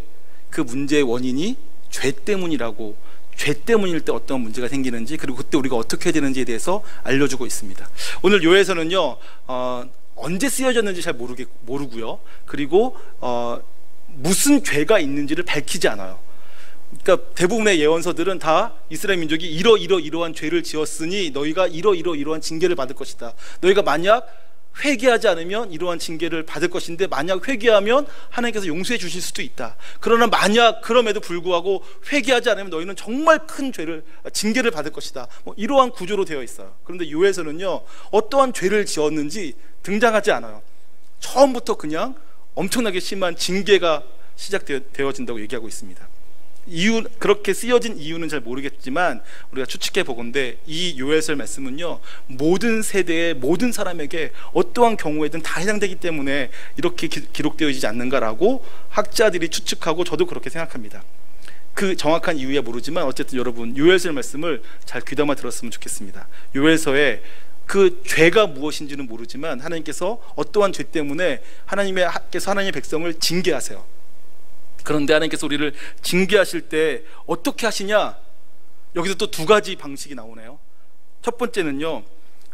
그 문제의 원인이 죄 때문이라고, 죄 때문일 때 어떤 문제가 생기는지, 그리고 그때 우리가 어떻게 해야 되는지에 대해서 알려주고 있습니다. 오늘 요에서는요 언제 쓰여졌는지 잘 모르고요, 그리고 무슨 죄가 있는지를 밝히지 않아요. 그러니까 대부분의 예언서들은 다 이스라엘 민족이 이러한 죄를 지었으니 너희가 이러한 징계를 받을 것이다, 너희가 만약 회개하지 않으면 이러한 징계를 받을 것인데, 만약 회개하면 하나님께서 용서해 주실 수도 있다. 그러나 만약 그럼에도 불구하고 회개하지 않으면 너희는 정말 큰 징계를 받을 것이다. 이러한 구조로 되어 있어요. 그런데 요에서는요 어떠한 죄를 지었는지 등장하지 않아요. 처음부터 그냥 엄청나게 심한 징계가 시작되어진다고 얘기하고 있습니다. 그렇게 쓰여진 이유는 잘 모르겠지만 우리가 추측해 보건대 이 요엘서 말씀은요 모든 세대의 모든 사람에게 어떠한 경우에든 다 해당되기 때문에 이렇게 기록되어 있지 않는가라고 학자들이 추측하고, 저도 그렇게 생각합니다. 그 정확한 이유야 모르지만 어쨌든 여러분 요엘서 말씀을 잘 귀담아 들었으면 좋겠습니다. 요엘서에 그 죄가 무엇인지는 모르지만 하나님께서 어떠한 죄 때문에 하나님의 백성을 징계하세요. 그런데 하나님께서 우리를 징계하실 때 어떻게 하시냐? 여기서 또 두 가지 방식이 나오네요. 첫 번째는요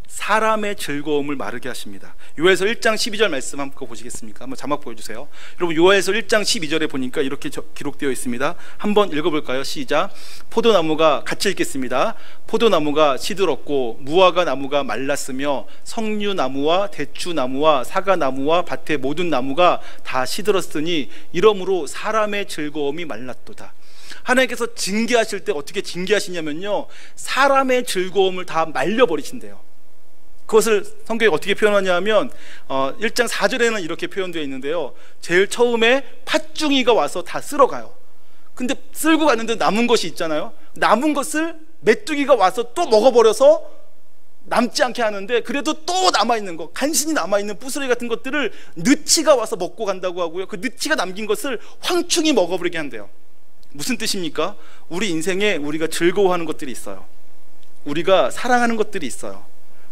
사람의 즐거움을 마르게 하십니다. 요엘서 1장 12절 말씀 한번 보시겠습니까? 한번 자막 보여주세요. 여러분 요엘서 1장 12절에 보니까 이렇게 기록되어 있습니다. 한번 읽어볼까요? 시작. 포도나무가, 같이 읽겠습니다. 포도나무가 시들었고 무화과 나무가 말랐으며 석류나무와 대추나무와 사과나무와 밭의 모든 나무가 다 시들었으니 이러므로 사람의 즐거움이 말랐도다. 하나님께서 징계하실 때 어떻게 징계하시냐면요 사람의 즐거움을 다 말려버리신대요. 그것을 성경에 어떻게 표현하냐 하면 1장 4절에는 이렇게 표현되어 있는데요 제일 처음에 팥중이가 와서 다 쓸어가요. 근데 쓸고 갔는데 남은 것이 있잖아요. 남은 것을 메뚜기가 와서 또 먹어버려서 남지 않게 하는데, 그래도 또 남아있는 거, 간신히 남아있는 부스러기 같은 것들을 느치가 와서 먹고 간다고 하고요, 그 느치가 남긴 것을 황충이 먹어버리게 한대요. 무슨 뜻입니까? 우리 인생에 우리가 즐거워하는 것들이 있어요. 우리가 사랑하는 것들이 있어요.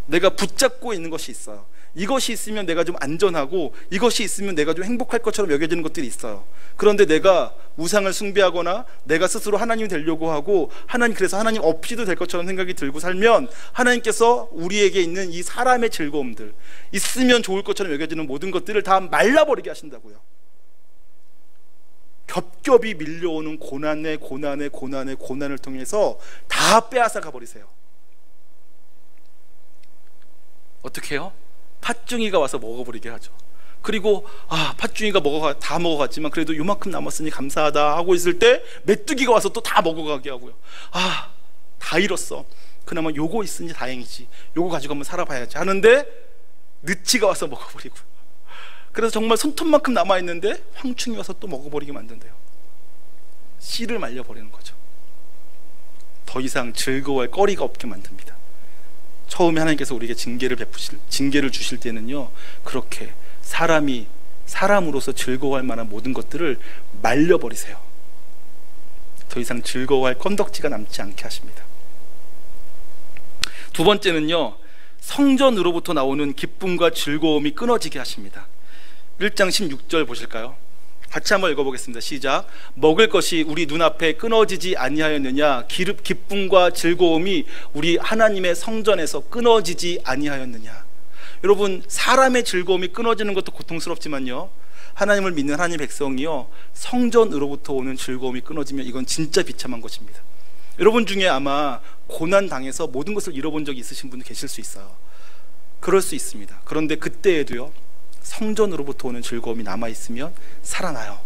내가 붙잡고 있는 것이 있어요. 이것이 있으면 내가 좀 안전하고, 이것이 있으면 내가 좀 행복할 것처럼 여겨지는 것들이 있어요. 그런데 내가 우상을 숭배하거나 내가 스스로 하나님이 되려고 하고 그래서 하나님 없이도 될 것처럼 생각이 들고 살면 하나님께서 우리에게 있는 이 사람의 즐거움들, 있으면 좋을 것처럼 여겨지는 모든 것들을 다 말라버리게 하신다고요. 겹겹이 밀려오는 고난을 통해서 다 빼앗아가 버리세요. 어떻게 해요? 팥중이가 와서 먹어버리게 하죠. 그리고 팥중이가 다 먹어갔지만 그래도 요만큼 남았으니 감사하다 하고 있을 때 메뚜기가 와서 또 다 먹어가게 하고요. 다 잃었어. 그나마 요거 있으니 다행이지, 요거 가지고 한번 살아봐야지 하는데 느치가 와서 먹어버리고, 그래서 정말 손톱만큼 남아있는데 황충이 와서 또 먹어버리게 만든대요. 씨를 말려버리는 거죠. 더 이상 즐거워할 거리가 없게 만듭니다. 처음에 하나님께서 우리에게 징계를 주실 때는요 그렇게 사람으로서 즐거워할 만한 모든 것들을 말려버리세요. 더 이상 즐거워할 건덕지가 남지 않게 하십니다. 두 번째는요 성전으로부터 나오는 기쁨과 즐거움이 끊어지게 하십니다. 1장 16절 보실까요? 같이 한번 읽어보겠습니다. 시작. 먹을 것이 우리 눈앞에 끊어지지 아니하였느냐? 기쁨과 즐거움이 우리 하나님의 성전에서 끊어지지 아니하였느냐? 여러분, 사람의 즐거움이 끊어지는 것도 고통스럽지만요 하나님을 믿는 하나님 백성이요 성전으로부터 오는 즐거움이 끊어지면 이건 진짜 비참한 것입니다. 여러분 중에 아마 고난당해서 모든 것을 잃어본 적이 있으신 분도 계실 수 있어요. 그럴 수 있습니다. 그런데 그때에도요 성전으로부터 오는 즐거움이 남아있으면 살아나요.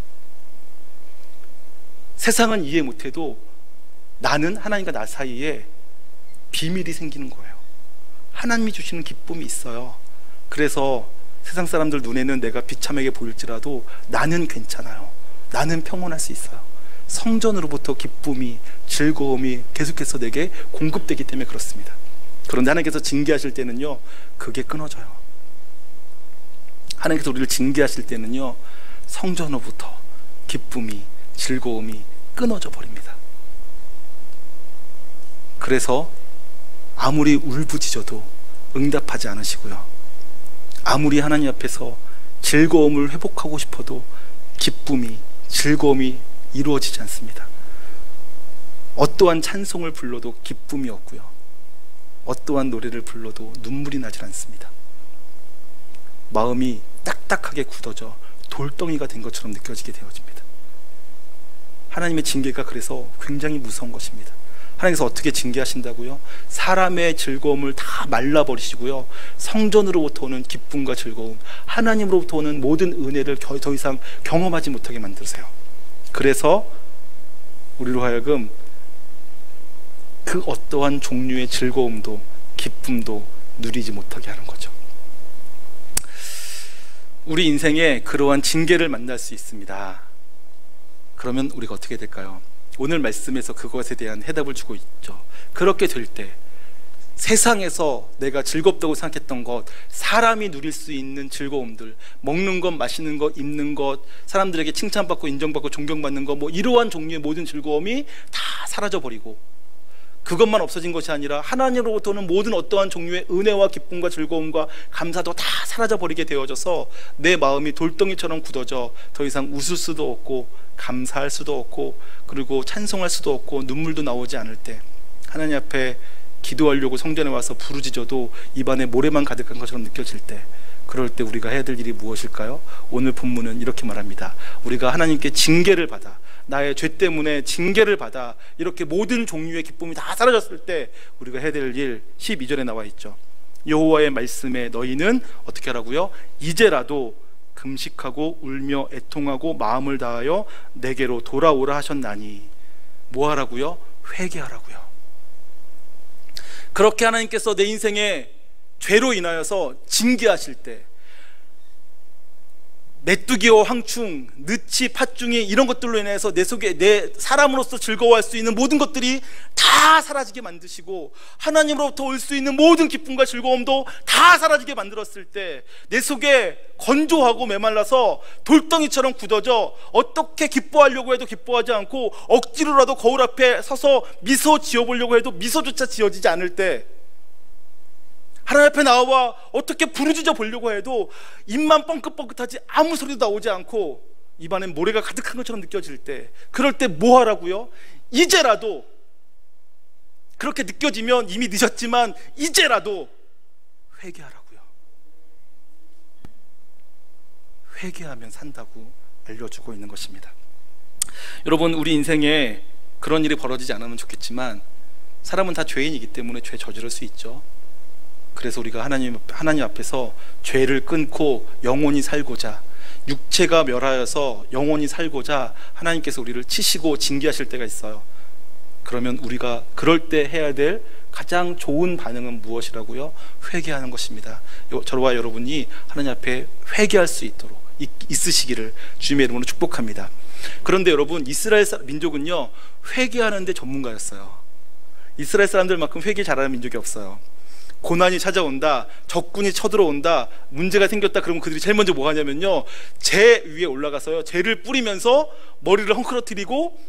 세상은 이해 못해도 나는 하나님과 나 사이에 비밀이 생기는 거예요. 하나님이 주시는 기쁨이 있어요. 그래서 세상 사람들 눈에는 내가 비참하게 보일지라도 나는 괜찮아요. 나는 평온할 수 있어요. 성전으로부터 기쁨이, 즐거움이 계속해서 내게 공급되기 때문에 그렇습니다. 그런데 하나님께서 징계하실 때는요 그게 끊어져요. 하나님께서 우리를 징계하실 때는요 성전으로부터 기쁨이, 즐거움이 끊어져 버립니다. 그래서 아무리 울부짖어도 응답하지 않으시고요 아무리 하나님 앞에서 즐거움을 회복하고 싶어도 기쁨이, 즐거움이 이루어지지 않습니다. 어떠한 찬송을 불러도 기쁨이 없고요, 어떠한 노래를 불러도 눈물이 나질 않습니다. 마음이 딱딱하게 굳어져 돌덩이가 된 것처럼 느껴지게 되어집니다. 하나님의 징계가 그래서 굉장히 무서운 것입니다. 하나님께서 어떻게 징계하신다고요? 사람의 즐거움을 다 말라버리시고요, 성전으로부터 오는 기쁨과 즐거움, 하나님으로부터 오는 모든 은혜를 더 이상 경험하지 못하게 만드세요. 그래서 우리로 하여금 그 어떠한 종류의 즐거움도 기쁨도 누리지 못하게 하는 거죠. 우리 인생에 그러한 징계를 만날 수 있습니다. 그러면 우리가 어떻게 될까요? 오늘 말씀에서 그것에 대한 해답을 주고 있죠. 그렇게 될 때 세상에서 내가 즐겁다고 생각했던 것, 사람이 누릴 수 있는 즐거움들, 먹는 것, 마시는 것, 입는 것, 사람들에게 칭찬받고 인정받고 존경받는 것, 이러한 종류의 모든 즐거움이 다 사라져버리고, 그것만 없어진 것이 아니라 하나님으로부터는 모든 어떠한 종류의 은혜와 기쁨과 즐거움과 감사도 다 사라져버리게 되어져서 내 마음이 돌덩이처럼 굳어져 더 이상 웃을 수도 없고 감사할 수도 없고 그리고 찬송할 수도 없고 눈물도 나오지 않을 때, 하나님 앞에 기도하려고 성전에 와서 부르짖어도 입안에 모래만 가득한 것처럼 느껴질 때, 그럴 때 우리가 해야 될 일이 무엇일까요? 오늘 본문은 이렇게 말합니다. 우리가 하나님께 징계를 받아, 나의 죄 때문에 징계를 받아 이렇게 모든 종류의 기쁨이 다 사라졌을 때 우리가 해야 될 일, 12절에 나와 있죠. 여호와의 말씀에 너희는 어떻게 하라고요? 이제라도 금식하고 울며 애통하고 마음을 다하여 내게로 돌아오라 하셨나니, 뭐 하라고요? 회개하라고요. 그렇게 하나님께서 내 인생에 죄로 인하여서 징계하실 때, 메뚜기와 황충, 느치, 팥중이 이런 것들로 인해서 내 속에 내 사람으로서 즐거워할 수 있는 모든 것들이 다 사라지게 만드시고 하나님으로부터 올 수 있는 모든 기쁨과 즐거움도 다 사라지게 만들었을 때, 내 속에 건조하고 메말라서 돌덩이처럼 굳어져 어떻게 기뻐하려고 해도 기뻐하지 않고 억지로라도 거울 앞에 서서 미소 지어보려고 해도 미소조차 지어지지 않을 때, 하나님 앞에 나와 어떻게 부르짖어 보려고 해도 입만 뻥긋뻥긋하지 아무 소리도 나오지 않고 입안엔 모래가 가득한 것처럼 느껴질 때, 그럴 때 뭐 하라고요? 이제라도, 그렇게 느껴지면 이미 늦었지만 이제라도 회개하라고요. 회개하면 산다고 알려주고 있는 것입니다. 여러분, 우리 인생에 그런 일이 벌어지지 않으면 좋겠지만 사람은 다 죄인이기 때문에 죄 저지를 수 있죠. 그래서 우리가 하나님 앞에서 죄를 끊고 영원히 살고자, 육체가 멸하여서 영원히 살고자 하나님께서 우리를 치시고 징계하실 때가 있어요. 그러면 우리가 그럴 때 해야 될 가장 좋은 반응은 무엇이라고요? 회개하는 것입니다. 저와 여러분이 하나님 앞에 회개할 수 있도록 있으시기를 주님의 이름으로 축복합니다. 그런데 여러분, 이스라엘 민족은요, 회개하는 데 전문가였어요. 이스라엘 사람들만큼 회개 잘하는 민족이 없어요. 고난이 찾아온다, 적군이 쳐들어온다, 문제가 생겼다, 그러면 그들이 제일 먼저 뭐 하냐면요, 재 위에 올라가서요, 재를 뿌리면서 머리를 헝클어뜨리고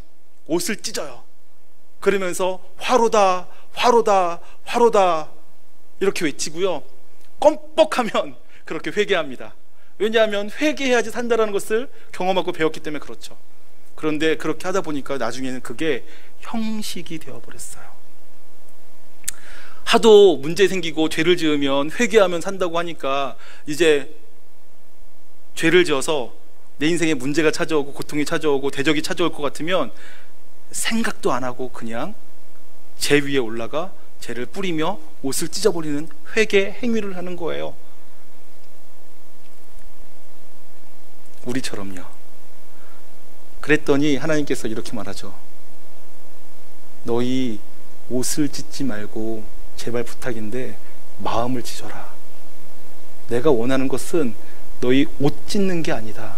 옷을 찢어요. 그러면서 화로다, 화로다, 화로다 이렇게 외치고요, 껌뻑하면 그렇게 회개합니다. 왜냐하면 회개해야지 산다라는 것을 경험하고 배웠기 때문에 그렇죠. 그런데 그렇게 하다 보니까 나중에는 그게 형식이 되어버렸어요. 하도 문제 생기고 죄를 지으면 회개하면 산다고 하니까 이제 죄를 지어서 내 인생에 문제가 찾아오고 고통이 찾아오고 대적이 찾아올 것 같으면 생각도 안 하고 그냥 재 위에 올라가 죄를 뿌리며 옷을 찢어버리는 회개 행위를 하는 거예요. 우리처럼요. 그랬더니 하나님께서 이렇게 말하죠. 너희 옷을 찢지 말고 제발 부탁인데 마음을 찢어라. 내가 원하는 것은 너희 옷 찢는 게 아니다.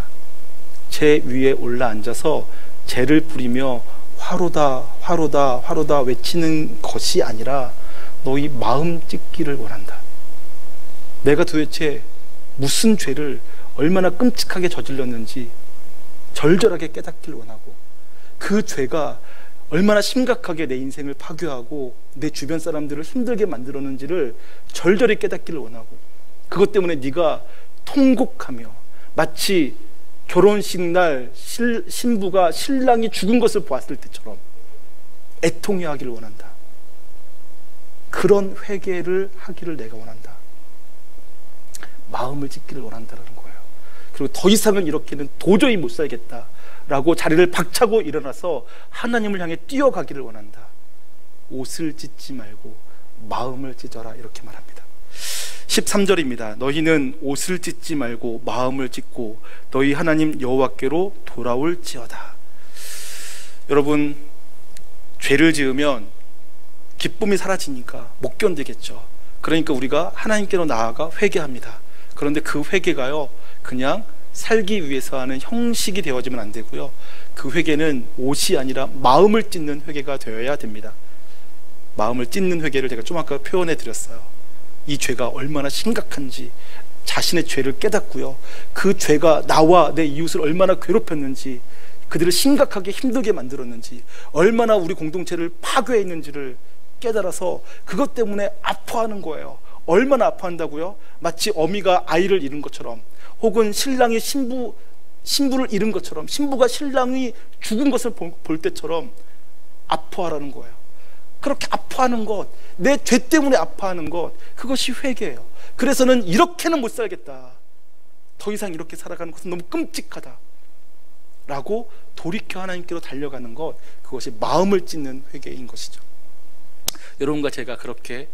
재 위에 올라앉아서 재를 뿌리며 화로다 화로다 화로다 외치는 것이 아니라 너희 마음 찢기를 원한다. 내가 도대체 무슨 죄를 얼마나 끔찍하게 저질렀는지 절절하게 깨닫기를 원하고, 그 죄가 얼마나 심각하게 내 인생을 파괴하고 내 주변 사람들을 힘들게 만들었는지를 절절히 깨닫기를 원하고, 그것 때문에 네가 통곡하며 마치 결혼식 날 신부가 신랑이 죽은 것을 보았을 때처럼 애통해하기를 원한다. 그런 회개를 하기를 내가 원한다. 마음을 찢기를 원한다는 거예요. 그리고 더 이상은 이렇게는 도저히 못 살겠다라고 자리를 박차고 일어나서 하나님을 향해 뛰어가기를 원한다. 옷을 찢지 말고 마음을 찢어라, 이렇게 말합니다. 13절입니다. 너희는 옷을 찢지 말고 마음을 찢고 너희 하나님 여호와께로 돌아올지어다. 여러분, 죄를 지으면 기쁨이 사라지니까 못 견디겠죠. 그러니까 우리가 하나님께로 나아가 회개합니다. 그런데 그 회개가요, 그냥 살기 위해서 하는 형식이 되어지면 안 되고요, 그 회개는 옷이 아니라 마음을 찢는 회개가 되어야 됩니다. 마음을 찢는 회개를 제가 좀 아까 표현해 드렸어요. 이 죄가 얼마나 심각한지 자신의 죄를 깨닫고요, 그 죄가 나와 내 이웃을 얼마나 괴롭혔는지, 그들을 심각하게 힘들게 만들었는지, 얼마나 우리 공동체를 파괴했는지를 깨달아서 그것 때문에 아파하는 거예요. 얼마나 아파한다고요? 마치 어미가 아이를 잃은 것처럼, 혹은 신랑이 신부를 잃은 것처럼, 신부가 신랑이 죽은 것을 볼 때처럼 아파하라는 거예요. 그렇게 아파하는 것, 내 죄 때문에 아파하는 것, 그것이 회개예요. 그래서는 이렇게는 못 살겠다, 더 이상 이렇게 살아가는 것은 너무 끔찍하다 라고 돌이켜 하나님께로 달려가는 것, 그것이 마음을 찢는 회개인 것이죠. 여러분과 제가 그렇게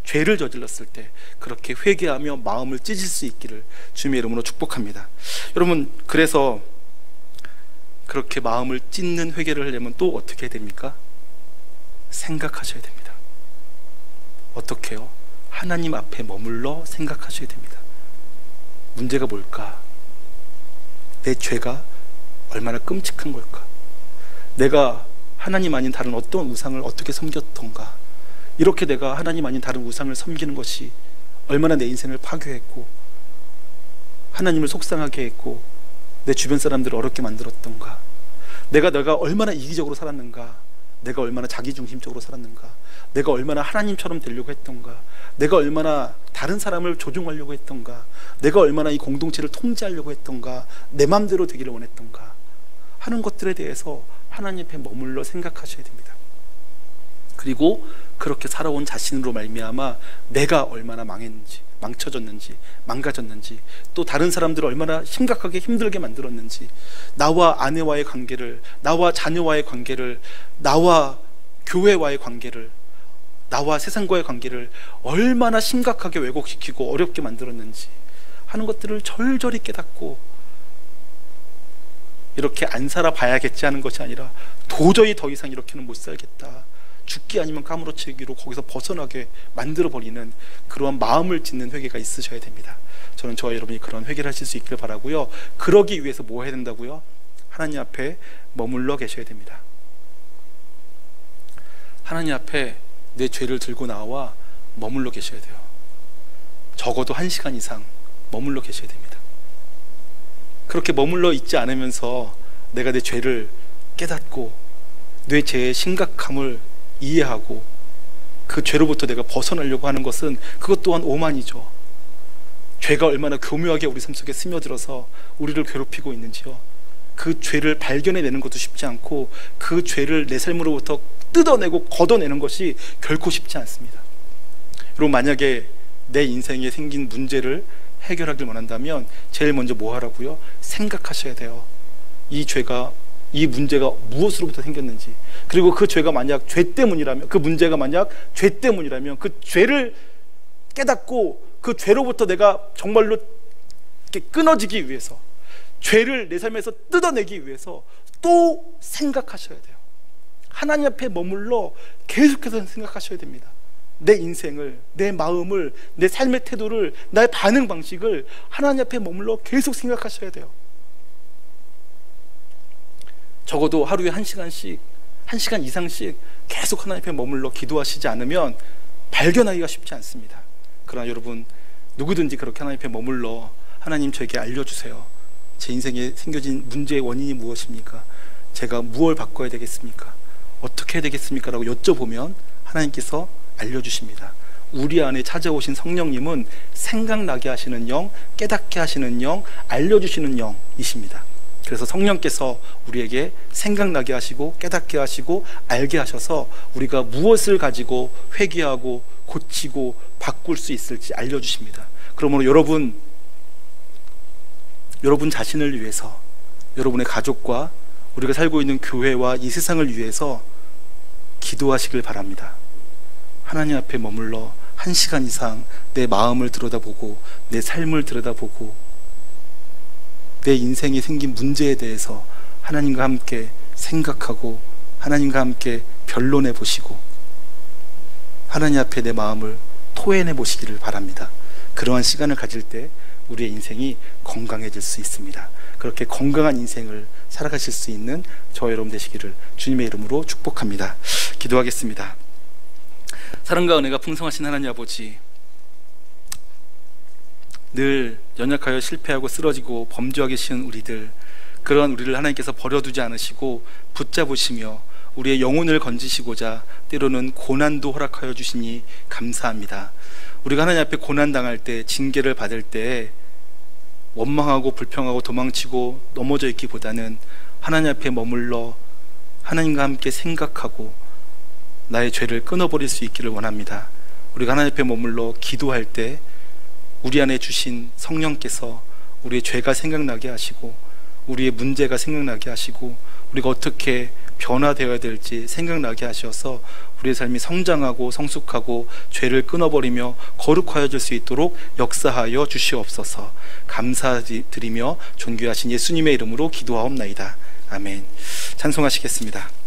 죄를 저질렀을 때 그렇게 회개하며 마음을 찢을 수 있기를 주님의 이름으로 축복합니다. 여러분, 그래서 그렇게 마음을 찢는 회개를 하려면 또 어떻게 해야 됩니까? 생각하셔야 됩니다. 어떻게요? 하나님 앞에 머물러 생각하셔야 됩니다. 문제가 뭘까? 내 죄가 얼마나 끔찍한 걸까? 내가 하나님 아닌 다른 어떤 우상을 어떻게 섬겼던가? 이렇게 내가 하나님 아닌 다른 우상을 섬기는 것이 얼마나 내 인생을 파괴했고 하나님을 속상하게 했고 내 주변 사람들을 어렵게 만들었던가? 내가 얼마나 이기적으로 살았는가? 내가 얼마나 자기중심적으로 살았는가? 내가 얼마나 하나님처럼 되려고 했던가? 내가 얼마나 다른 사람을 조종하려고 했던가? 내가 얼마나 이 공동체를 통제하려고 했던가? 내 마음대로 되기를 원했던가? 하는 것들에 대해서 하나님 앞에 머물러 생각하셔야 됩니다. 그리고 그렇게 살아온 자신으로 말미암아 내가 얼마나 망했는지, 망쳐졌는지, 망가졌는지, 또 다른 사람들을 얼마나 심각하게 힘들게 만들었는지, 나와 아내와의 관계를, 나와 자녀와의 관계를, 나와 교회와의 관계를, 나와 세상과의 관계를 얼마나 심각하게 왜곡시키고 어렵게 만들었는지 하는 것들을 절절히 깨닫고 이렇게 안 살아봐야겠지 하는 것이 아니라 도저히 더 이상 이렇게는 못 살겠다, 죽기 아니면 까무러치기로 거기서 벗어나게 만들어버리는 그러한 마음을 찢는 회개가 있으셔야 됩니다. 저는 저와 여러분이 그런 회개를 하실 수 있기를 바라고요. 그러기 위해서 뭐 해야 된다고요? 하나님 앞에 머물러 계셔야 됩니다. 하나님 앞에 내 죄를 들고 나와 머물러 계셔야 돼요. 적어도 1시간 이상 머물러 계셔야 됩니다. 그렇게 머물러 있지 않으면서 내가 내 죄를 깨닫고 내 죄의 심각함을 이해하고 그 죄로부터 내가 벗어나려고 하는 것은 그것 또한 오만이죠. 죄가 얼마나 교묘하게 우리 삶 속에 스며들어서 우리를 괴롭히고 있는지요, 그 죄를 발견해내는 것도 쉽지 않고 그 죄를 내 삶으로부터 뜯어내고 걷어내는 것이 결코 쉽지 않습니다. 여러분, 만약에 내 인생에 생긴 문제를 해결하길 원한다면 제일 먼저 뭐 하라고요? 생각하셔야 돼요. 이 죄가, 이 문제가 무엇으로부터 생겼는지, 그리고 그 죄가 만약 죄 때문이라면, 그 문제가 만약 죄 때문이라면 그 죄를 깨닫고 그 죄로부터 내가 정말로 이렇게 끊어지기 위해서, 죄를 내 삶에서 뜯어내기 위해서 또 생각하셔야 돼요. 하나님 앞에 머물러 계속해서 생각하셔야 됩니다. 내 인생을, 내 마음을, 내 삶의 태도를, 나의 반응 방식을 하나님 앞에 머물러 계속 생각하셔야 돼요. 적어도 하루에 1시간씩, 1시간 이상씩 계속 하나님 앞에 머물러 기도하시지 않으면 발견하기가 쉽지 않습니다. 그러나 여러분, 누구든지 그렇게 하나님 앞에 머물러 하나님, 저에게 알려주세요. 제 인생에 생겨진 문제의 원인이 무엇입니까? 제가 무엇을 바꿔야 되겠습니까? 어떻게 해야 되겠습니까? 라고 여쭤보면 하나님께서 알려주십니다. 우리 안에 찾아오신 성령님은 생각나게 하시는 영, 깨닫게 하시는 영, 알려주시는 영이십니다. 그래서 성령께서 우리에게 생각나게 하시고 깨닫게 하시고 알게 하셔서 우리가 무엇을 가지고 회개하고 고치고 바꿀 수 있을지 알려주십니다. 그러므로 여러분 자신을 위해서, 여러분의 가족과 우리가 살고 있는 교회와 이 세상을 위해서 기도하시길 바랍니다. 하나님 앞에 머물러 1시간 이상 내 마음을 들여다보고 내 삶을 들여다보고 내 인생에 생긴 문제에 대해서 하나님과 함께 생각하고 하나님과 함께 변론해 보시고 하나님 앞에 내 마음을 토해내 보시기를 바랍니다. 그러한 시간을 가질 때 우리의 인생이 건강해질 수 있습니다. 그렇게 건강한 인생을 살아가실 수 있는 저와 여러분 되시기를 주님의 이름으로 축복합니다. 기도하겠습니다. 사랑과 은혜가 풍성하신 하나님 아버지, 늘 연약하여 실패하고 쓰러지고 범죄하기 쉬운 우리들, 그러한 우리를 하나님께서 버려두지 않으시고 붙잡으시며 우리의 영혼을 건지시고자 때로는 고난도 허락하여 주시니 감사합니다. 우리가 하나님 앞에 고난당할 때, 징계를 받을 때 원망하고 불평하고 도망치고 넘어져 있기보다는 하나님 앞에 머물러 하나님과 함께 생각하고 나의 죄를 끊어버릴 수 있기를 원합니다. 우리가 하나님 앞에 머물러 기도할 때 우리 안에 주신 성령께서 우리의 죄가 생각나게 하시고 우리의 문제가 생각나게 하시고 우리가 어떻게 변화되어야 될지 생각나게 하셔서 우리의 삶이 성장하고 성숙하고 죄를 끊어버리며 거룩하여질 수 있도록 역사하여 주시옵소서. 감사드리며 존귀하신 예수님의 이름으로 기도하옵나이다. 아멘. 찬송하시겠습니다.